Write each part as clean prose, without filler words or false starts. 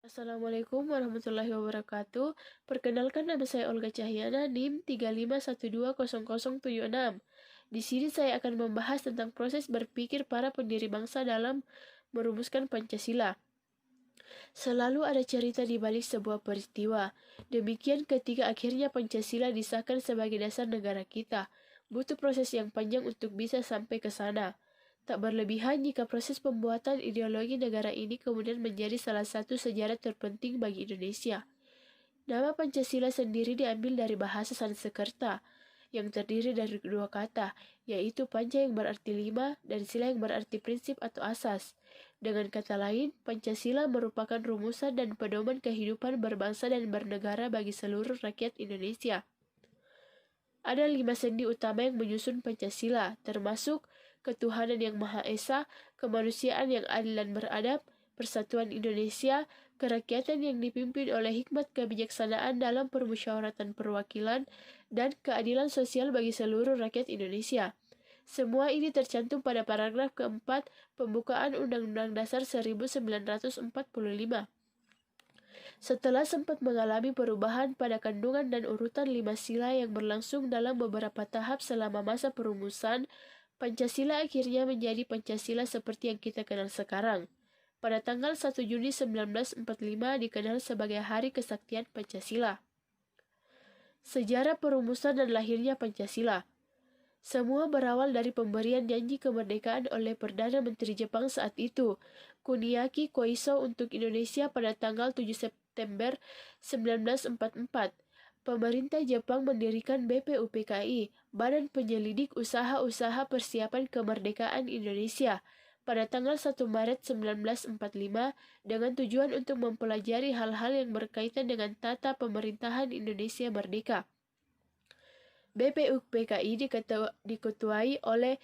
Assalamualaikum warahmatullahi wabarakatuh. Perkenalkan, nama saya Olga Cahyana, NIM 35120076. Di sini saya akan membahas tentang proses berpikir para pendiri bangsa dalam merumuskan Pancasila. Selalu ada cerita di balik sebuah peristiwa. Demikian ketika akhirnya Pancasila disahkan sebagai dasar negara kita. Butuh proses yang panjang untuk bisa sampai ke sana. Tak berlebihan jika proses pembuatan ideologi negara ini kemudian menjadi salah satu sejarah terpenting bagi Indonesia. Nama Pancasila sendiri diambil dari bahasa Sanskerta, yang terdiri dari dua kata, yaitu Panca yang berarti lima dan Sila yang berarti prinsip atau asas. Dengan kata lain, Pancasila merupakan rumusan dan pedoman kehidupan berbangsa dan bernegara bagi seluruh rakyat Indonesia. Ada 5 sendi utama yang menyusun Pancasila, termasuk ketuhanan yang Maha Esa, kemanusiaan yang adil dan beradab, persatuan Indonesia, kerakyatan yang dipimpin oleh hikmat kebijaksanaan dalam permusyawaratan perwakilan, dan keadilan sosial bagi seluruh rakyat Indonesia. Semua ini tercantum pada paragraf keempat pembukaan Undang-Undang Dasar 1945. Setelah sempat mengalami perubahan pada kandungan dan urutan 5 sila yang berlangsung dalam beberapa tahap selama masa perumusan, Pancasila akhirnya menjadi Pancasila seperti yang kita kenal sekarang. Pada tanggal 1 Juni 1945 dikenal sebagai Hari Kesaktian Pancasila. Sejarah perumusan dan lahirnya Pancasila. Semua berawal dari pemberian janji kemerdekaan oleh Perdana Menteri Jepang saat itu, Kuniaki Koiso, untuk Indonesia pada tanggal 7 September 1944. Pemerintah Jepang mendirikan BPUPKI, Badan Penyelidik Usaha-Usaha Persiapan Kemerdekaan Indonesia, pada tanggal 1 Maret 1945 dengan tujuan untuk mempelajari hal-hal yang berkaitan dengan tata pemerintahan Indonesia merdeka. BPUPKI diketuai oleh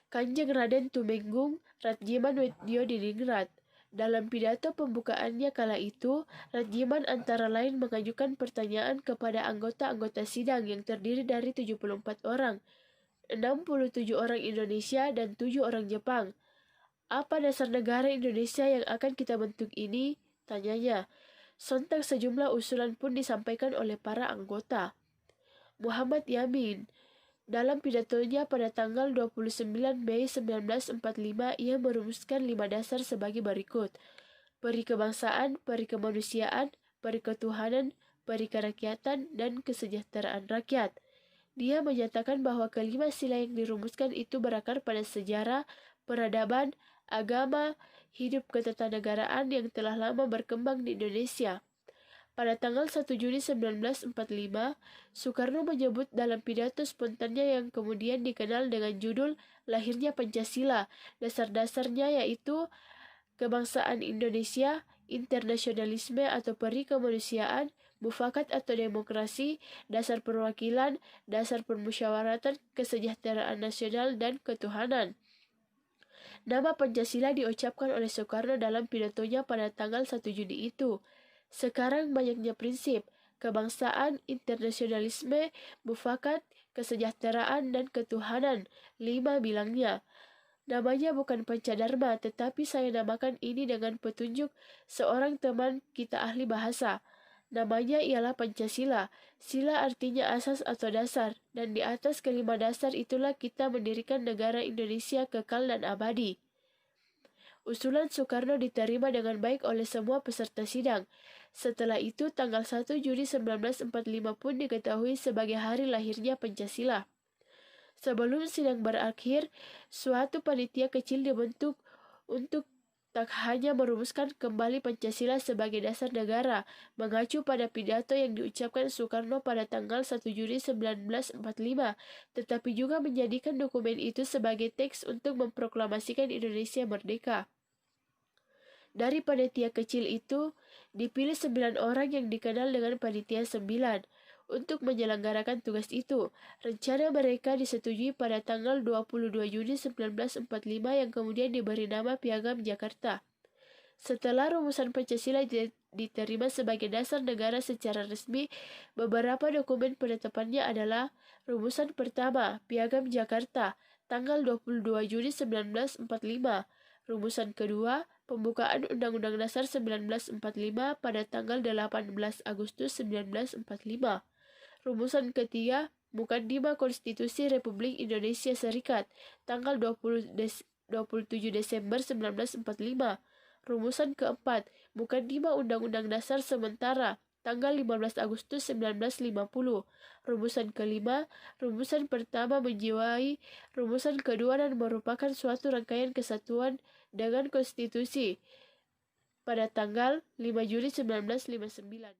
Kanjeng Raden Tumenggung Ratjiman Widyodiningrat. Dalam pidato pembukaannya kala itu, Ratjiman antara lain mengajukan pertanyaan kepada anggota-anggota sidang yang terdiri dari 74 orang, 67 orang Indonesia dan 7 orang Jepang. Apa dasar negara Indonesia yang akan kita bentuk ini? Tanyanya. Sontak sejumlah usulan pun disampaikan oleh para anggota. Muhammad Yamin. Dalam pidatonya pada tanggal 29 Mei 1945, ia merumuskan 5 dasar sebagai berikut. Peri kebangsaan, peri kemanusiaan, peri ketuhanan, peri kerakyatan, dan kesejahteraan rakyat. Dia menyatakan bahwa kelima sila yang dirumuskan itu berakar pada sejarah, peradaban, agama, hidup ketatanegaraan yang telah lama berkembang di Indonesia. Pada tanggal 1 Juni 1945, Soekarno menyebut dalam pidato spontannya yang kemudian dikenal dengan judul Lahirnya Pancasila, dasar-dasarnya yaitu kebangsaan Indonesia, internasionalisme atau peri kemanusiaan, mufakat atau demokrasi, dasar perwakilan, dasar permusyawaratan, kesejahteraan nasional, dan ketuhanan. Nama Pancasila diucapkan oleh Soekarno dalam pidatonya pada tanggal 1 Juni itu. Sekarang banyaknya prinsip, kebangsaan, internasionalisme, mufakat, kesejahteraan, dan ketuhanan, 5 bilangnya. Namanya bukan Pancadharma, tetapi saya namakan ini dengan petunjuk seorang teman kita ahli bahasa. Namanya ialah Pancasila. Sila artinya asas atau dasar, dan di atas kelima dasar itulah kita mendirikan negara Indonesia kekal dan abadi. Usulan Soekarno diterima dengan baik oleh semua peserta sidang. Setelah itu, tanggal 1 Juni 1945 pun diketahui sebagai hari lahirnya Pancasila. Sebelum sidang berakhir, suatu panitia kecil dibentuk untuk tak hanya merumuskan kembali Pancasila sebagai dasar negara, mengacu pada pidato yang diucapkan Soekarno pada tanggal 1 Juni 1945, tetapi juga menjadikan dokumen itu sebagai teks untuk memproklamasikan Indonesia merdeka. Dari panitia kecil itu, dipilih 9 orang yang dikenal dengan panitia 9 untuk menyelenggarakan tugas itu. Rencana mereka disetujui pada tanggal 22 Juni 1945 yang kemudian diberi nama Piagam Jakarta. Setelah rumusan Pancasila diterima sebagai dasar negara secara resmi, beberapa dokumen penetapannya adalah rumusan pertama, Piagam Jakarta, tanggal 22 Juni 1945, Rumusan kedua, pembukaan Undang-Undang Dasar 1945 pada tanggal 18 Agustus 1945. Rumusan ketiga, Mukadimah Konstitusi Republik Indonesia Serikat, tanggal 27 Desember 1945. Rumusan keempat, Mukadimah Undang-Undang Dasar Sementara, tanggal 15 Agustus 1950. Rumusan kelima, rumusan pertama menjiwai rumusan kedua dan merupakan suatu rangkaian kesatuan dengan konstitusi pada tanggal 5 Juli 1959.